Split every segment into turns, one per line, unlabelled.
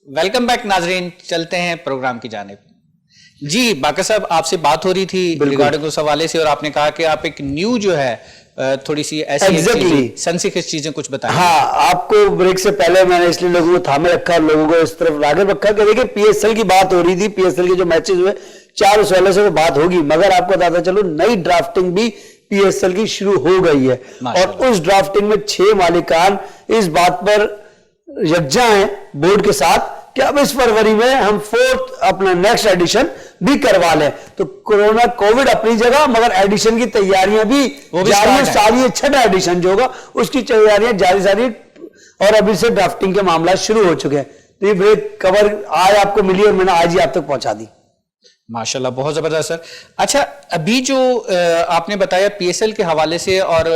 Welcome back नाजरीन, चलते हैं प्रोग्राम की जानिब। जी बाकर साहब, आपसे बात हो रही थी रिगार्डिंग उस हवाले से और आपने कहा कि आप एक न्यू जो है थोड़ी सी ऐसी सेंसिटिव चीजें कुछ बताएं।
हाँ, आपको ब्रेक से पहले मैंने इसलिए लोगों को थामे रखा, लोगों को इस तरफ रागब रखा कि देखिए पीएसएल की बात हो रही थी, पीएसएल के जो मैचेस हुए 4 उस वाले से वो बात होगी, मगर आपको बताता चलो नई ड्राफ्टिंग भी पीएसएल की शुरू हो गई है और उस ड्राफ्टिंग में 6 मालिकान इस बात पर यकजा हैं बोर्ड के साथ कि अब इस फरवरी में हम 4th अपना नेक्स्ट एडिशन भी करवा लें। तो कोरोना कोविड अपनी जगह, मगर एडिशन की तैयारियां भी जारी है, सारी 6ठा एडिशन जो होगा उसकी तैयारियां जारी सारी और अभी से ड्राफ्टिंग के मामला शुरू हो चुके हैं। तो ये ब्रेक कवर आज आपको मिली और मैंने आज ही आप तक पहुंचा दी।
माशाल्लाह, बहुत जबरदस्त सर। अच्छा, अभी जो आपने बताया पीएसएल के हवाले से और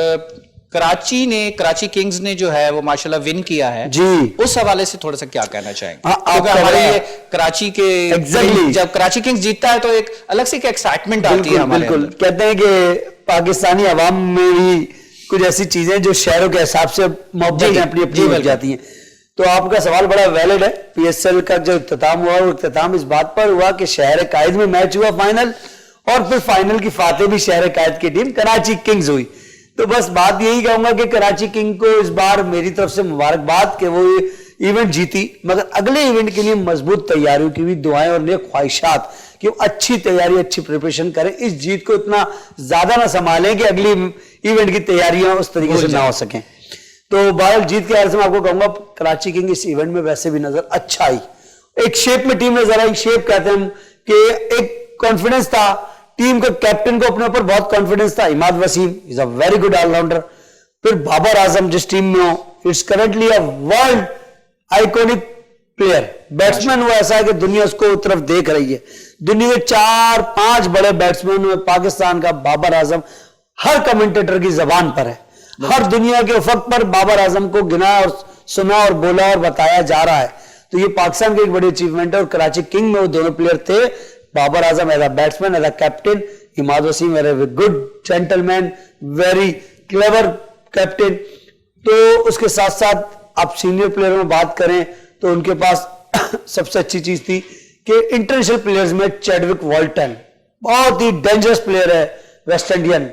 कराची किंग्स ने जो है वो माशाल्लाह विन किया है
जी,
उस हवाले से थोड़ा सा क्या कहना चाहेंगे?
क्योंकि
हमारे कराची के जब कराची किंग्स जीतता है तो एक अलग से एक्साइटमेंट आती है हमारे
बिल्कुल कहते हैं कि पाकिस्तानी अवाम में भी कुछ ऐसी चीजें जो शहरों के हिसाब से मोहब्बत अपनी अपनी मिल जाती हैं। तो आपका सवाल बड़ा वैलिड है। पीएसएल का जो इख्तिताम हुआ वो इख्तिताम इस बात पर हुआ कि शहर कायद में मैच हुआ फाइनल, और फिर फाइनल की फातेह भी शहर कायद की टीम कराची किंग्स हुई। तो बस बात यही कहूंगा कि कराची किंग को इस बार मेरी तरफ से मुबारकबाद कि वो इवेंट जीती, मगर अगले इवेंट के लिए मजबूत तैयारियों की भी दुआएं और नेक ख्वाहिशात कि वो अच्छी तैयारी अच्छी प्रिपरेशन करें, इस जीत को इतना ज्यादा ना संभालें कि अगली इवेंट की तैयारियां उस तरीके से ना हो सकें। तो बहरहाल जीत के से मैं आपको कहूंगा कराची किंग इस इवेंट में वैसे भी नजर अच्छा आई, एक शेप में टीम नजर आई। शेप कहते हैं कि एक कॉन्फिडेंस था टीम के कैप्टन को, अपने ऊपर बहुत कॉन्फिडेंस था। Imad Wasim is a very good allrounder. फिर बाबर आजम जिस टीम में हो, it's currently a world iconic player, batsman वो ऐसा है कि दुनिया उसको तरफ देख रही है। दुनिया के 4-5 बड़े बैट्समैन में पाकिस्तान का बाबर आजम हर कमेंटेटर की जबान पर है, हर दुनिया के उफक पर बाबर आजम को गिना और सुना और बोला और बताया जा रहा है। तो ये पाकिस्तान की एक बड़ी अचीवमेंट है और कराची किंग में वो दोनों प्लेयर थे, Babar Azam as a batsman, as a captain, Imad Wasim as a good gentleman, very clever captain. तो उसके साथ साथ आप सीनियर प्लेयरों में बात करें तो उनके पास सबसे अच्छी चीज थी कि इंटरनेशनल प्लेयर्स में चैडविक वॉल्टन बहुत ही डेंजरस प्लेयर है, वेस्ट इंडियन,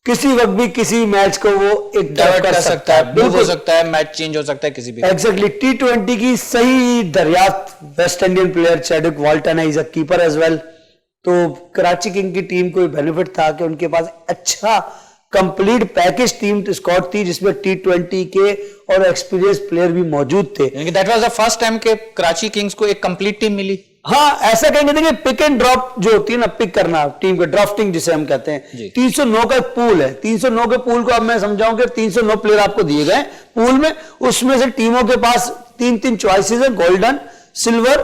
किसी वक्त भी किसी मैच को वो एक डाइवर्ट कर सकता है,
बिल्कुल हो सकता है, मैच चेंज हो सकता है किसी भी।
एग्जैक्टली T20 की सही दरियाफ्त West Indian player Chadwick Walton है, is a keeper as well. तो कराची किंग की टीम को बेनिफिट था कि उनके पास अच्छा कंप्लीट पैकेज टीम स्क्वाड थी जिसमें T20 के और एक्सपीरियंस प्लेयर भी मौजूद थे।
That was the first time के कराची किंग्स को एक कंप्लीट टीम मिली।
हाँ, ऐसा कहेंगे, देखिए पिक एंड ड्रॉप जो होती है ना, पिक करना टीम के, ड्राफ्टिंग जिसे हम कहते हैं। 309 का पूल है, 309 के पूल को अब मैं समझाऊं कि 309 प्लेयर आपको दिए गए पूल में, उसमें से टीमों के पास 3-3 चॉइसेस है, गोल्डन, सिल्वर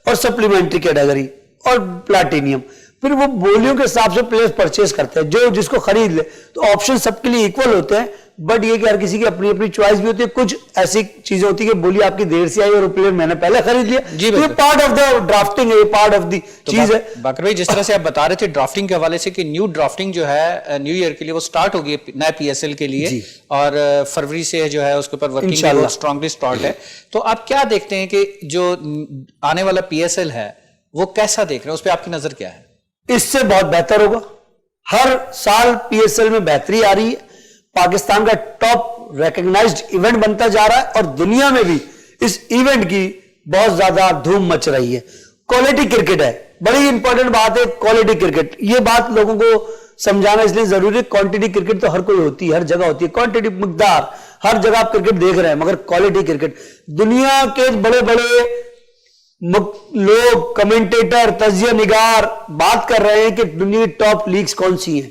और सप्लीमेंट्री कैटेगरी और प्लैटिनियम। फिर वो बोलियों के हिसाब से प्लेयर्स परचेज करते हैं, जो जिसको खरीद ले। तो ऑप्शन सबके लिए इक्वल होते हैं, बट ये कि हर किसी की अपनी अपनी चॉइस भी होती है। कुछ ऐसी चीजें होती है कि बोली आपकी देर से आई और प्लेयर मैंने पहले खरीद लिया, तो ये पार्ट ऑफ द ड्राफ्टिंग है, ये पार्ट ऑफ द चीज है।
बाकर भाई, जिस तरह से आप बता रहे थे ड्राफ्टिंग के हवाले से कि न्यू ड्राफ्टिंग जो है न्यू ईयर के लिए वो स्टार्ट होगी नए पीएसएल के लिए, और फरवरी से जो है उसके ऊपर वर्किंग स्ट्रांगली स्टार्ट है। तो आप क्या देखते हैं कि जो आने वाला पीएसएल है वो कैसा देख रहे हैं, उस पर आपकी नजर क्या है?
इससे बहुत बेहतर होगा। हर साल पीएसएल में बेहतरी आ रही है, पाकिस्तान का टॉप रिकॉग्नाइज्ड इवेंट बनता जा रहा है और दुनिया में भी इस इवेंट की बहुत ज्यादा धूम मच रही है। क्वालिटी क्रिकेट है, बड़ी इंपॉर्टेंट बात है क्वालिटी क्रिकेट। ये बात लोगों को समझाना इसलिए जरूरी है। क्वांटिटी क्रिकेट तो हर कोई होती है, हर जगह होती है, क्वांटिटी मकदार हर जगह आप क्रिकेट देख रहे हैं, मगर क्वालिटी क्रिकेट दुनिया के बड़े बड़े लोग, कमेंटेटर, तजिया निगार बात कर रहे हैं कि दुनिया की टॉप लीग्स कौन सी हैं,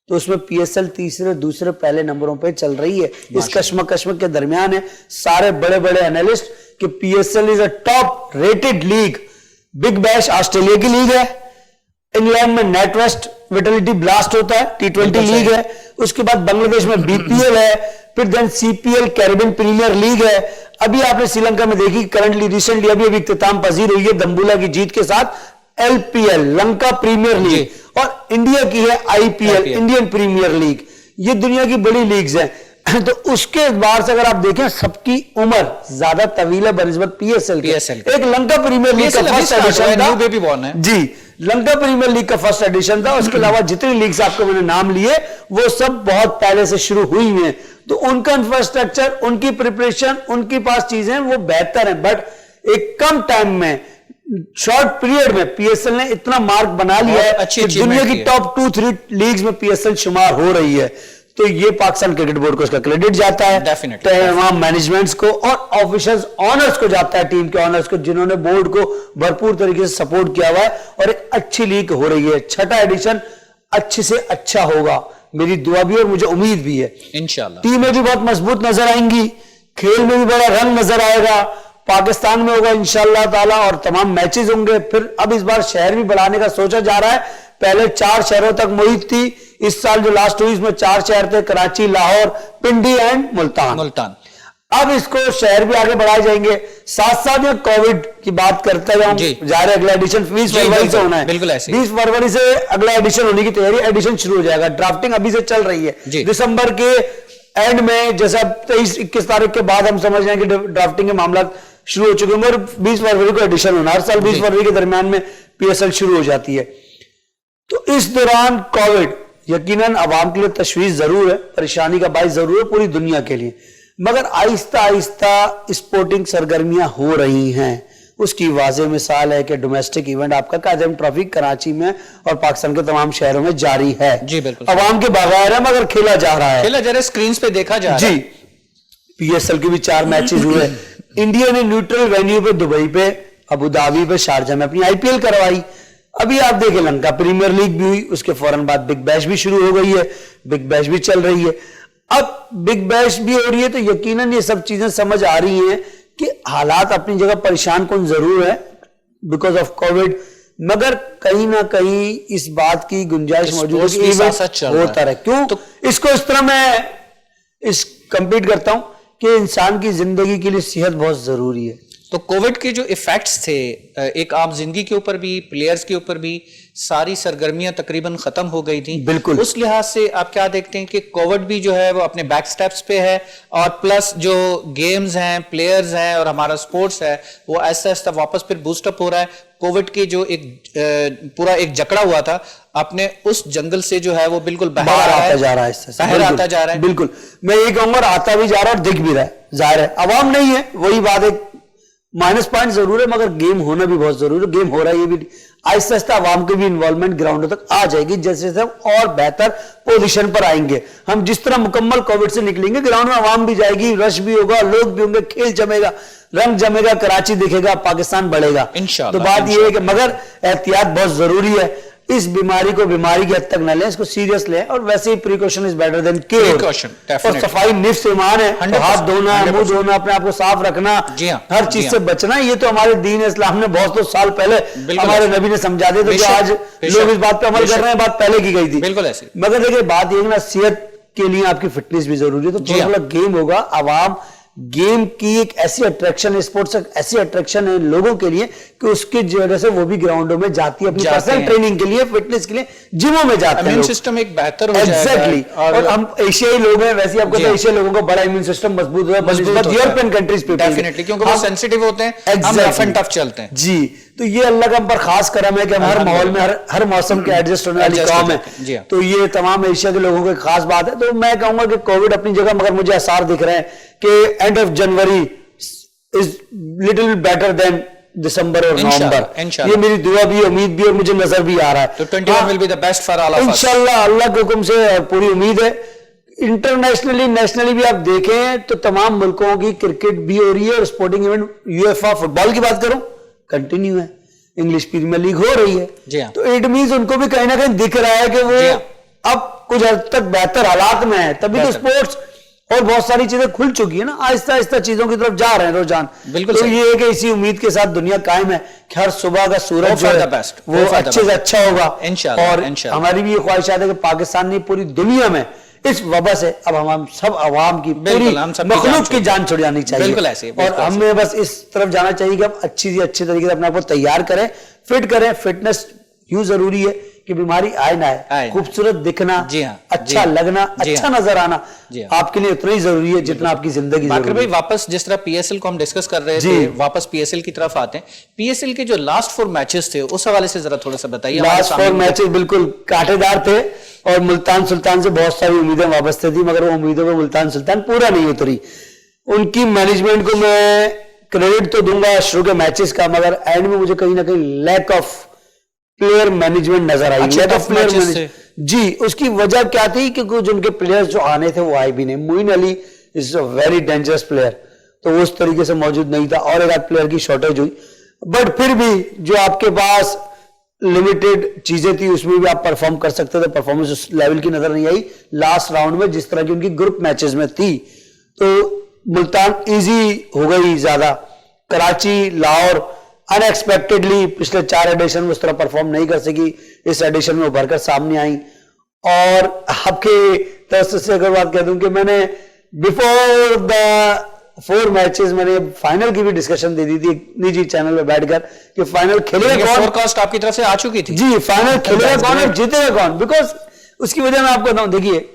तो उसमें पीएसएल तीसरे दूसरे पहले नंबरों पे चल रही है। इस कश्मकश के दरमियान है सारे बड़े बड़े एनालिस्ट कि PSL is a top rated league. Big bash Australia की लीग है, इंग्लैंड में नेट वेस्ट विटलिटी ब्लास्ट होता है, T20 लीग है, उसके बाद बांग्लादेश में बीपीएल है, फिर then CPL Caribbean Premier League है। अभी आपने श्रीलंका में देखी करंटली रिसेंटली अभी इख्तिताम पजीर हुई है दम्बुला की जीत के साथ एलपीएल लंका प्रीमियर लीग, और इंडिया की है आईपीएल इंडियन प्रीमियर लीग। ये दुनिया की बड़ी लीग्स हैं। तो उसके एतबार से अगर आप देखें सबकी उम्र ज्यादा तवील है बनिस्बत पीएसएल के। एक लंका प्रीमियर लीग का फर्स्ट एडिशन था,
बेबी बॉर्न है
जी, लंका प्रीमियर लीग का फर्स्ट एडिशन था। उसके अलावा जितनी लीग्स आपको मैंने नाम लिए वो सब बहुत पहले से शुरू हुई हैं, तो उनका इंफ्रास्ट्रक्चर, उनकी प्रिपरेशन, उनके पास चीजें वो बेहतर है। बट एक कम टाइम में, शॉर्ट पीरियड में पीएसएल ने इतना मार्क बना लिया है कि दुनिया की टॉप 2-3 लीग्स में पीएसएल शुमार हो रही है। तो ये पाकिस्तान क्रिकेट बोर्ड को इसका क्रेडिट जाता है, तमाम मैनेजमेंट्स को और ऑफिशियल्स, ऑनर्स को जाता है, टीम के ऑनर्स को, जिन्होंने बोर्ड को भरपूर तरीके से सपोर्ट किया हुआ है और एक अच्छी लीग हो रही है। छठा एडिशन अच्छे से अच्छा होगा, मेरी दुआ भी और मुझे उम्मीद भी है।
इंशाल्लाह
टीमें भी बहुत मजबूत नजर आएंगी, खेल में भी बड़ा रंग नजर आएगा, पाकिस्तान में होगा इंशाल्लाह ताला, और तमाम मैचेस होंगे। फिर अब इस बार शहर भी बढ़ाने का सोचा जा रहा है। पहले 4 शहरों तक मुहित थी, इस साल जो लास्ट हुई इसमें 4 शहर थे, कराची, लाहौर, पिंडी एंड मुल्तान। अब इसको शहर भी आगे बढ़ाए जाएंगे। साथ साथ में कोविड की बात करते जाऊं, जा रहे अगला एडिशन 20 फरवरी से होना है,
बिल्कुल ऐसे
20 फरवरी से अगला एडिशन होने की तैयारी, एडिशन शुरू हो जाएगा। ड्राफ्टिंग अभी से चल रही है, दिसंबर के एंड में, जैसा 23-21 तारीख के बाद हम समझ रहे हैं कि ड्राफ्टिंग के मामला शुरू हो चुके होंगे और 20 फरवरी को एडिशन होना। हर साल 20 फरवरी के दरमियान में पीएसएल शुरू हो जाती है। तो इस दौरान कोविड यकीनन आवाम के लिए तशवीश जरूर है, परेशानी का बाइस जरूर है पूरी दुनिया के लिए, मगर आहिस्ता आहिस्ता स्पोर्टिंग सरगर्मियां हो रही हैं। उसकी वाज़ेह मिसाल है कि डोमेस्टिक इवेंट आपका कायम ट्रॉफी कराची में और पाकिस्तान के तमाम शहरों में जारी है।
जी बिल्कुल,
आवाम के बगैर है मगर खेला जा रहा है,
स्क्रीन पे देखा जा रहा है।
जी, पीएसएल के भी 4 मैचेस हुए। इंडिया ने न्यूट्रल वेन्यू पे दुबई पे, अबू धाबी पे, शारजा में अपनी आईपीएल करवाई। अभी आप देखें लंका प्रीमियर लीग भी हुई, उसके फौरन बाद बिग बैश भी शुरू हो गई है, बिग बैश भी चल रही है। अब बिग बैश भी हो रही है तो यकीनन ये सब चीजें समझ आ रही हैं कि हालात अपनी जगह परेशान कौन जरूर है बिकॉज ऑफ कोविड, मगर कहीं ना कहीं इस बात की गुंजाइश मौजूद है कि इवेंट होता रहे। क्यों तो इसको इस तरह मैं इस कंप्लीट करता हूं कि इंसान की जिंदगी के लिए सेहत बहुत जरूरी है।
तो कोविड के जो इफेक्ट्स थे एक आम जिंदगी के ऊपर भी, प्लेयर्स के ऊपर भी, सारी सरगर्मियां तकरीबन खत्म हो गई थी।
बिल्कुल,
उस लिहाज से आप क्या देखते हैं कि कोविड भी जो है वो अपने बैक स्टेप्स पे है और प्लस जो गेम्स हैं, प्लेयर्स हैं और हमारा स्पोर्ट्स है वो आहिस्ता आहिस्ता वापस फिर बूस्टअप हो रहा है। कोविड के जो एक पूरा एक जकड़ा हुआ था अपने उस जंगल से जो है वो बिल्कुल बाहर आता जा रहा है।
बिल्कुल, मैं ये कहूंगा आता भी जा रहा है और दिख भी रहा है। जाहिर है अवाम नहीं है, वही बात है, माइनस पॉइंट जरूर है, मगर गेम होना भी बहुत जरूरी है। गेम हो रहा है, ये भी आहिस्ता आहिस्ता आवाम की भी इन्वॉल्वमेंट ग्राउंडों तक आ जाएगी। जैसे जैसे हम और बेहतर पोजीशन पर आएंगे, हम जिस तरह मुकम्मल कोविड से निकलेंगे, ग्राउंड में आवाम भी जाएगी, रश भी होगा, लोग भी होंगे, खेल जमेगा, रंग जमेगा, कराची दिखेगा, पाकिस्तान बढ़ेगा। तो बात यह है कि मगर एहतियात बहुत जरूरी है। इस बीमारी को बीमारी की हद तक न लें, इसको सीरियस लें, और वैसे ही precaution is better than cure. और सफाई निफ्स ईमान है, तो हाथ धोना, मुंह धोना, अपने आप को साफ रखना, हर चीज से बचना, ये तो हमारे दीन इस्लाम ने बहुत साल पहले हमारे नबी ने समझा दिया, तो आज लोग इस बात पे अमल कर रहे हैं, बात पहले की गई थी।
बिल्कुल ऐसे।
मगर देखिए बात ये ना, सेहत के लिए आपकी फिटनेस भी जरूरी है, तो थोड़ा गेम होगा। आवाम गेम की एक ऐसी अट्रैक्शन है, स्पोर्ट्स ऐसी अट्रैक्शन है लोगों के लिए कि उसकी वजह से वो भी ग्राउंडों में जाती है, अपनी पर्सनल ट्रेनिंग के लिए, फिटनेस के लिए जिमों में जाते हैं।
इम्यून सिस्टम एक बेहतर हो जाएगा।
एग्जैक्टली, और हम एशियाई लोग हैं, वैसे आपको तो एशियाई लोगों का बड़ा इम्यून सिस्टम मजबूत है यूरोपियन कंट्रीज पे,
डेफिनेटली, क्योंकि वो सेंसिटिव होते हैं, हम रफ एंड टफ चलते हैं।
जी, तो ये अल्लाह का हम पर खास करम है कि हम हर माहौल में, हर मौसम के एडजस्ट होने वाली कौम है। तो ये तमाम एशिया के लोगों की खास बात है। तो मैं कहूंगा कि कोविड अपनी जगह, मगर मुझे आसार दिख रहे हैं कि end of January is little better than December और नवंबर। ये मेरी दुआ भी, उम्मीद भी, और मुझे नजर भी आ रहा है।
तो 21 will be the best for all of us
इंशाल्लाह, अल्लाह के हुक्म से पूरी उम्मीद है। इंटरनेशनली, नेशनली भी आप देखें तो तमाम मुल्कों की क्रिकेट भी हो रही है, और स्पोर्टिंग इवेंट, यूएफए फुटबॉल की बात करूं, कंटिन्यू है, इंग्लिश प्रीमियर लीग हो रही है। तो इट मींस उनको भी कहीं ना कहीं दिख रहा है कि वो अब कुछ हद तक बेहतर हालात में है, तभी तो स्पोर्ट्स और बहुत सारी चीजें खुल चुकी है ना, आहिस्ता आहिस्ता चीजों की तरफ जा रहे हैं रोजान। तो ये है कि इसी उम्मीद के साथ दुनिया कायम है कि हर सुबह का सूरज जो है वो अच्छे से अच्छा होगा, और हमारी भी ये ख्वाहिशात है कि पाकिस्तान ने पूरी दुनिया में इस वबा से अब हम सब आवाम की, पूरी मखलूक की जान छुड़ानी चाहिए। और हमें बस इस तरफ जाना चाहिए कि हम अच्छी तरीके से अपने आप को तैयार करें, फिट करें। फिटनेस यूं जरूरी है कि बीमारी आए ना आए, खूबसूरत दिखना,
जी हाँ,
अच्छा लगना, अच्छा नजर आना आपके लिए उतना ही जरूरी है जितना आपकी जिंदगी जरूरी है।
भाई वापस जिस तरह पीएसएल को हम डिस्कस कर रहे थे, वापस पीएसएल की तरफ आते हैं। पीएसएल के जो लास्ट 4 मैचेस थे उस हवाले से जरा थोड़ा सा बताइए।
लास्ट 4 मैचेस बिल्कुल कांटेदार थे और मुल्तान सुल्तान से बहुत सारी उम्मीदें वाबस्ते थी, मगर वो उम्मीदों में मुल्तान सुल्तान पूरा नहीं उतरी। उनकी मैनेजमेंट को मैं क्रेडिट तो दूंगा शुरू के मैचेस का, मगर एंड में मुझे कहीं ना कहीं लैक ऑफ प्लेयर मैनेजमेंट नजर आई। लैक ऑफ प्लेयर मैनेजमेंट, जी, उसकी वजह क्या थी कि कुछ उनके प्लेयर्स जो आने थे वो आए भी नहीं। Moeen Ali is a very dangerous player, तो वो उस तरीके से मौजूद नहीं था और एक आध प्लेयर की शॉर्टेज हुई। बट फिर भी जो आपके पास लिमिटेड चीजें थी उसमें भी आप परफॉर्म कर सकते थे। परफॉर्मेंस उस लेवल की नजर नहीं आई लास्ट राउंड में जिस तरह की उनकी ग्रुप मैचेस में थी। तो मुल्तान इजी हो गई ज्यादा। कराची, लाहौर अनएक्सपेक्टेडली पिछले 4 एडिशन में उस तरह परफॉर्म नहीं कर सकी, इस एडिशन में उभर कर सामने आई। और आपके तरफ से अगर बात कर दूं कि मैंने बिफोर द 4 मैचेस मैंने फाइनल की भी डिस्कशन दे दी थी निजी चैनल पे बैठकर कि फाइनल खेलेगा कौन।
फोरकास्ट आपकी तरफ से आ चुकी थी
जी, फाइनल खेलेगा कौन और जीतेगा कौन। बिकॉज उसकी वजह मैं आपको बताऊं, देखिए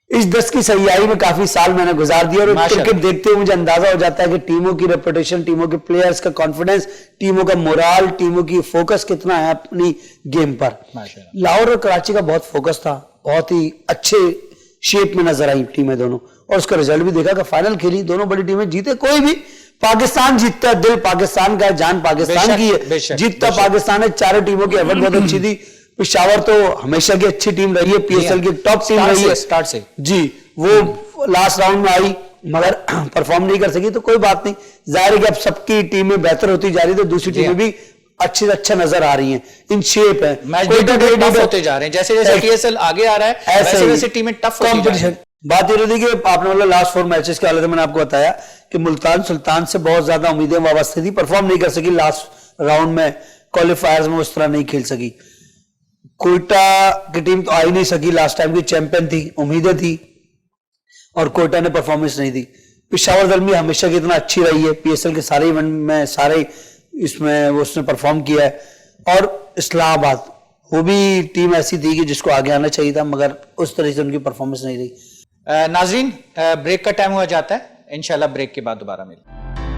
इस 10 की सयाही में काफी साल मैंने गुजार दिया और क्रिकेट देखते हुए मुझे अंदाजा हो जाता है कि टीमों की रेपुटेशन, टीमों के प्लेयर्स का कॉन्फिडेंस, टीमों का मोराल, टीमों की फोकस कितना है अपनी गेम पर। लाहौर और कराची का बहुत फोकस था, बहुत ही अच्छे शेप में नजर आई टीमें दोनों, और उसका रिजल्ट भी देखा कि फाइनल खेली, दोनों बड़ी टीमें जीते। कोई भी पाकिस्तान जीतता है, दिल पाकिस्तान का है, जान पाकिस्तान की है, जीतता पाकिस्तान है। 4 टीमों की एफर्ट बहुत अच्छी थी। पेशावर तो हमेशा की अच्छी टीम रही है, पीएसएल की टॉप टीम रही है
स्टार्ट से जी।
वो लास्ट राउंड में आई मगर परफॉर्म नहीं कर सकी, तो कोई बात नहीं। जाहिर है कि अब सबकी टीमें बेहतर होती जा रही है, तो दूसरी टीमें भी अच्छी अच्छा नजर आ रही हैं, इन शेप है,
मैच टफ होते जा रहे हैं। जैसे जैसे पीएसएल आगे आ रहा है वैसे वैसे टीमें टफ होती जा रही हैं।
बात ये रही कि आपने मतलब लास्ट 4 मैचेस के हालत में मैंने आपको बताया कि मुल्तान सुल्तान से बहुत ज्यादा उम्मीदें वाबस्ते थी, परफॉर्म नहीं कर सकी लास्ट राउंड में, क्वालिफायर्स में उस तरह नहीं खेल सकी। कोयटा की टीम तो आ ही नहीं सकी, लास्ट टाइम की चैंपियन थी, उम्मीदें थी और कोयटा ने परफॉर्मेंस नहीं दी। पेशावर दरमी हमेशा की इतना अच्छी रही है, पीएसएल के सारे इवेंट में सारे इसमें वो उसने परफॉर्म किया है। और इस्लामाबाद वो भी टीम ऐसी थी कि जिसको आगे आना चाहिए था, मगर उस तरह से उनकी परफॉर्मेंस नहीं रही।
नाजरीन, ब्रेक का टाइम हुआ जाता है, इंशाल्लाह ब्रेक के बाद दोबारा मिलेंगे।